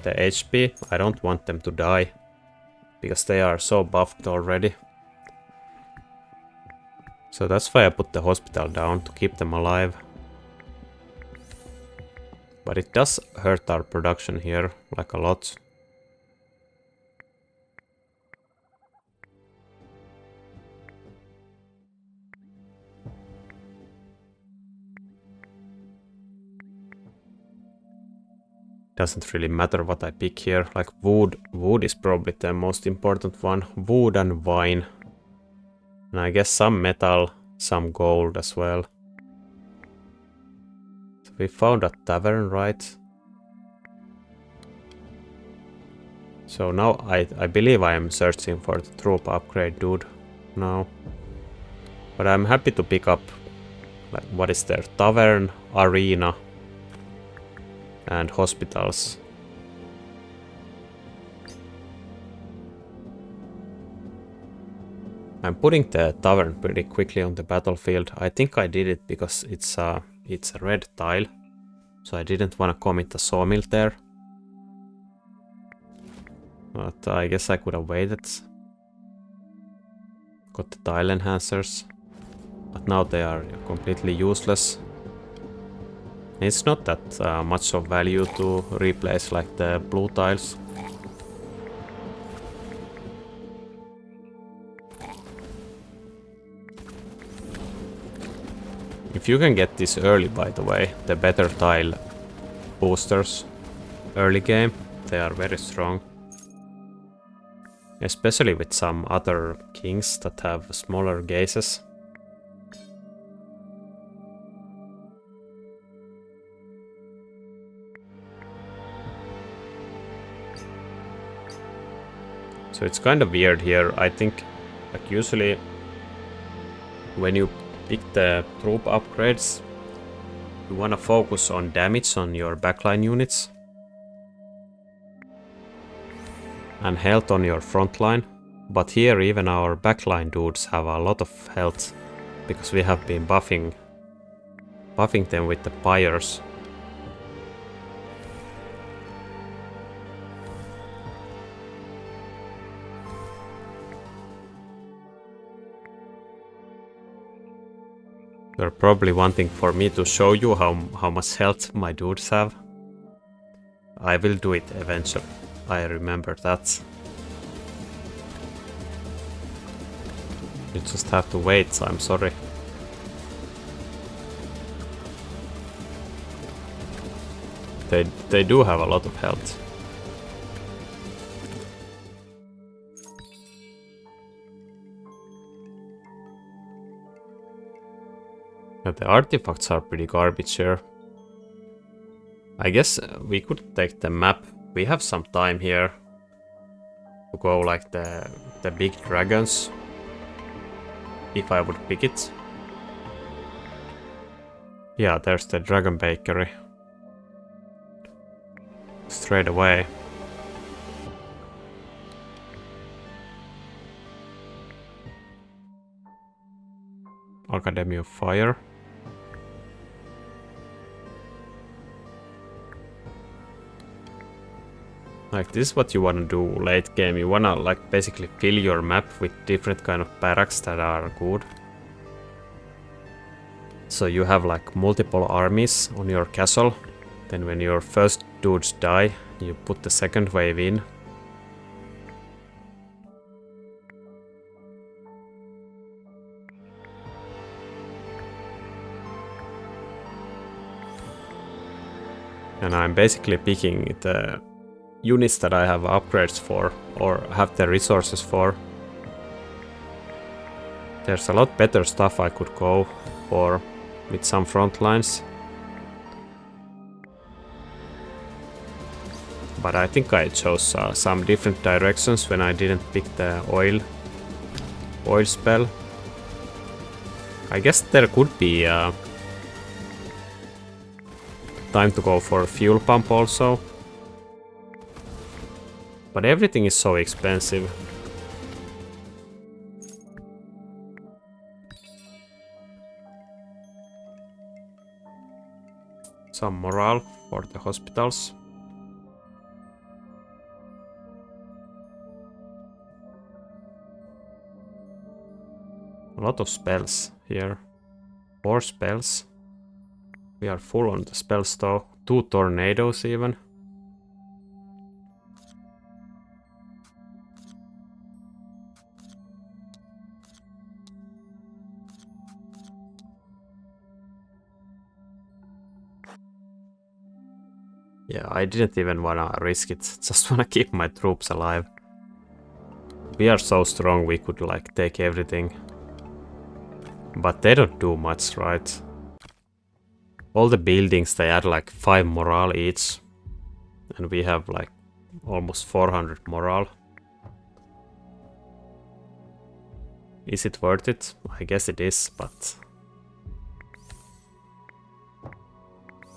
the HP, I don't want them to die. Because they are so buffed already. So that's why I put the hospital down, to keep them alive. But it does hurt our production here, like a lot. Doesn't really matter what I pick here. Like wood is probably the most important one. Wood and wine. And I guess some metal, some gold as well. So we found a tavern, right? So now I believe I am searching for the troop upgrade dude now. But I'm happy to pick up, like, what is there? Tavern, arena, and hospitals. I'm putting the tavern pretty quickly on the battlefield. I think I did it because it's a red tile, so I didn't want to commit a sawmill there. But I guess I could have waited. Got the tile enhancers. But now they are completely useless. It's not that much of value to replace like the blue tiles. If you can get this early, by the way, the better tile boosters early game, they are very strong. Especially with some other kings that have smaller gazes. So it's kind of weird here. I think like usually when you pick the troop upgrades, you want to focus on damage on your backline units and health on your front line. But here even our backline dudes have a lot of health because we have been buffing them with the pyres. You're probably wanting for me to show you how much health my dudes have. I will do it eventually. I remember that. You just have to wait, I'm sorry. They do have a lot of health. And the artifacts are pretty garbage here. I guess we could take the map. We have some time here to go like the big dragons. If I would pick it. Yeah, there's the dragon bakery. Straight away. Academy of Fire. Like this is what you wanna do late game. You wanna like basically fill your map with different kind of barracks that are good. So you have like multiple armies on your castle. Then when your first dudes die, you put the second wave in. And I'm basically picking the units that I have upgrades for, or have the resources for. There's a lot better stuff I could go for with some front lines. But I think I chose some different directions when I didn't pick the oil spell. I guess there could be time to go for a fuel pump also. But everything is so expensive. Some morale for the hospitals. A lot of spells here. 4 spells. We are full on the spells though. 2 tornadoes even. Yeah, I didn't even wanna risk it. Just wanna keep my troops alive. We are so strong we could like take everything. But they don't do much, right? All the buildings, they add like 5 morale each. And we have like almost 400 morale. Is it worth it? I guess it is, but...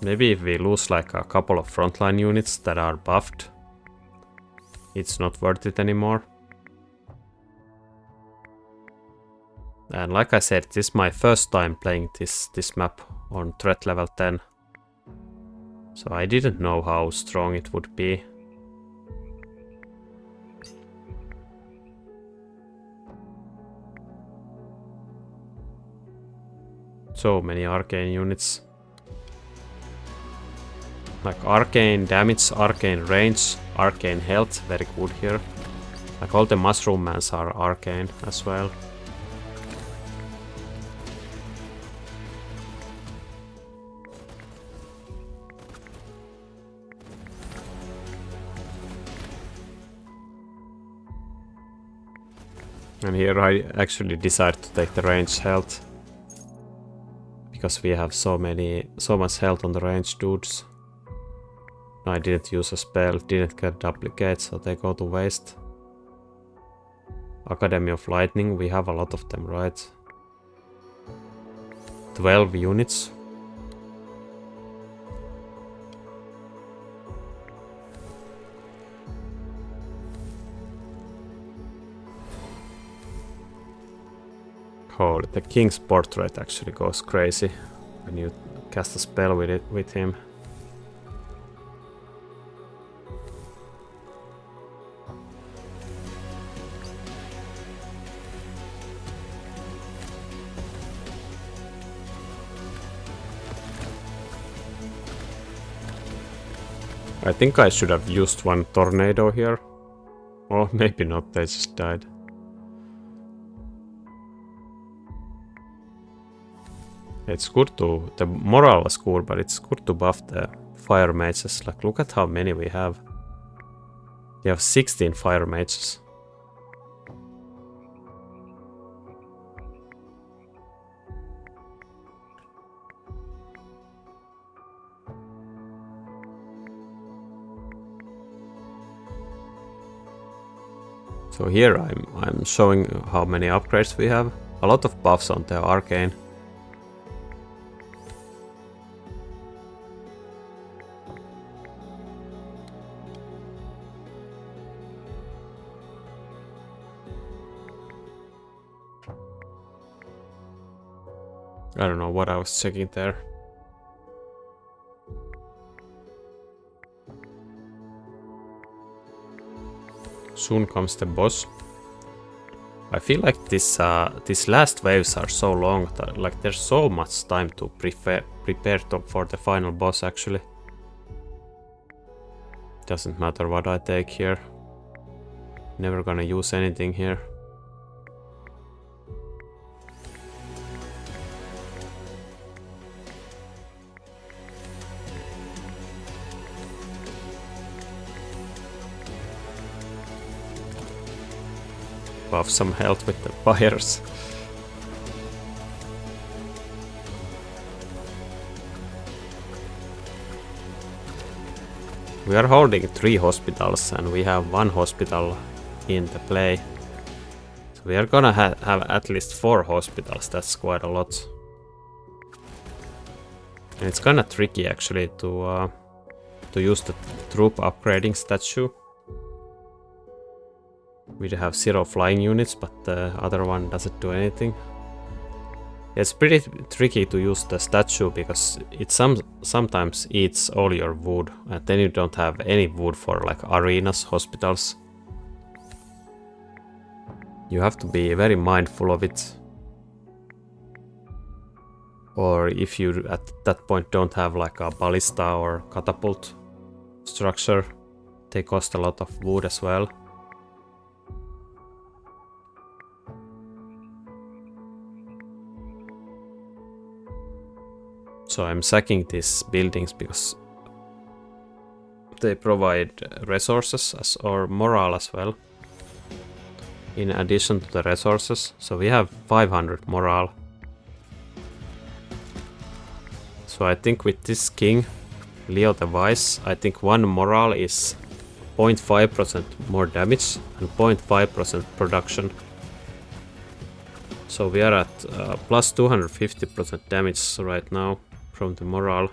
Maybe if we lose like a couple of frontline units that are buffed, it's not worth it anymore. And like I said, this is my first time playing this map on threat level 10. So I didn't know how strong it would be. So many arcane units. Like arcane damage, arcane range, arcane health, very good here. Like all the mushroom mans are arcane as well. And here I actually decided to take the range health. Because we have so much health on the range dudes. I didn't use a spell, didn't get duplicates, so they go to waste. Academy of Lightning, we have a lot of them, right? 12 units. Holy, the king's portrait actually goes crazy when you cast a spell with him. I think I should have used one tornado here. Or maybe not, they just died. It's good to... the morale was cool, but it's good to buff the fire mages. Like, look at how many we have. We have 16 fire mages. So here I'm showing how many upgrades we have. A lot of buffs on the arcane. I don't know what I was checking there. Soon comes the boss. I feel like these last waves are so long that like there's so much time to prepare for the final boss actually. Doesn't matter what I take here. Never gonna use anything here. Buff some health with the fires. We are holding 3 hospitals and we have 1 hospital in the play. So we are gonna have at least 4 hospitals, that's quite a lot. And it's kinda tricky actually to use the troop upgrading statue. We have 0 flying units, but the other one doesn't do anything. It's pretty tricky to use the statue because it sometimes eats all your wood and then you don't have any wood for like arenas, hospitals. You have to be very mindful of it. Or if you at that point don't have like a ballista or catapult structure, they cost a lot of wood as well. So I'm sacking these buildings because they provide resources or morale as well. In addition to the resources, so we have 500 morale. So I think with this king, Leo the Wise, I think 1 morale is 0.5% more damage and 0.5% production. So we are at plus 250% damage right now from the morale.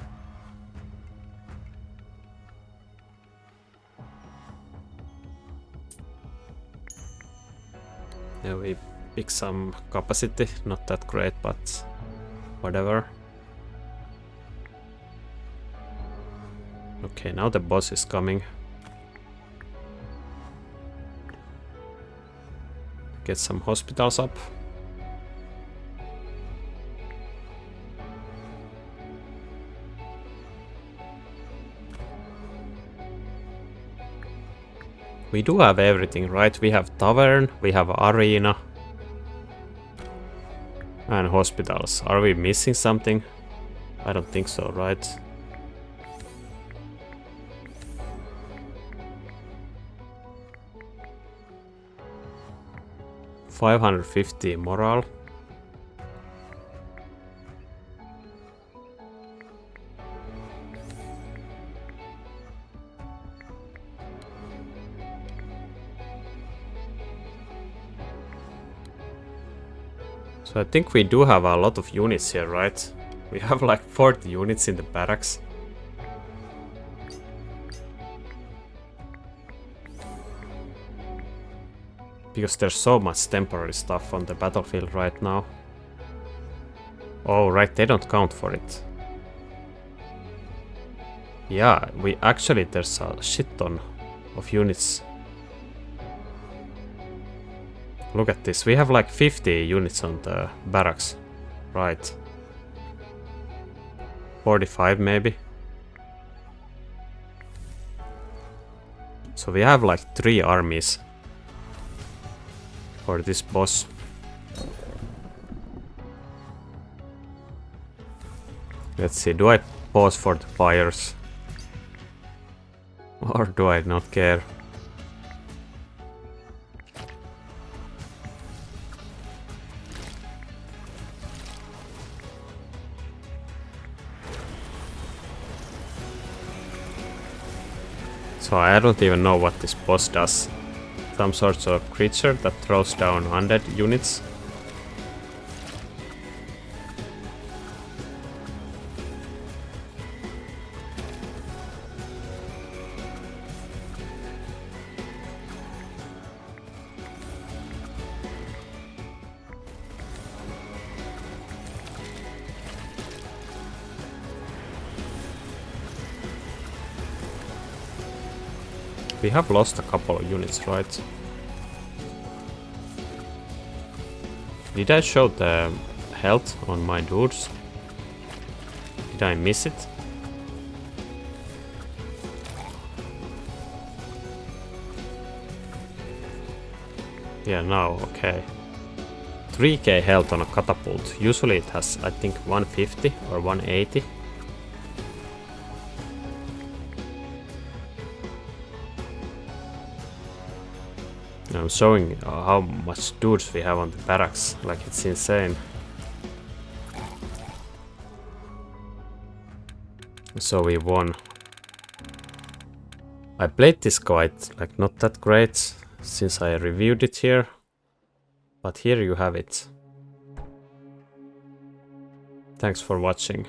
Yeah, we pick some capacity, not that great, but whatever. Okay, now the boss is coming. Get some hospitals up. We do have everything, right? We have tavern, we have arena, and hospitals. Are we missing something? I don't think so, right? $550 morale. So I think we do have a lot of units here, right? We have like 40 units in the barracks. Because there's so much temporary stuff on the battlefield right now. Oh, right, they don't count for it. Yeah, there's a shit ton of units. Look at this, we have like 50 units on the barracks. Right. 45 maybe. So we have like 3 armies for this boss. Let's see, do I pause for the fires? Or do I not care? So I don't even know what this boss does. Some sort of creature that throws down undead units. We have lost a couple of units, right? Did I show the health on my dudes? Did I miss it? Yeah, now, okay. 3k health on a catapult. Usually it has, I think, 150 or 180. I'm showing how much dudes we have on the barracks, like it's insane. So we won. I played this quite, like, not that great since I reviewed it here, but here you have it. Thanks for watching.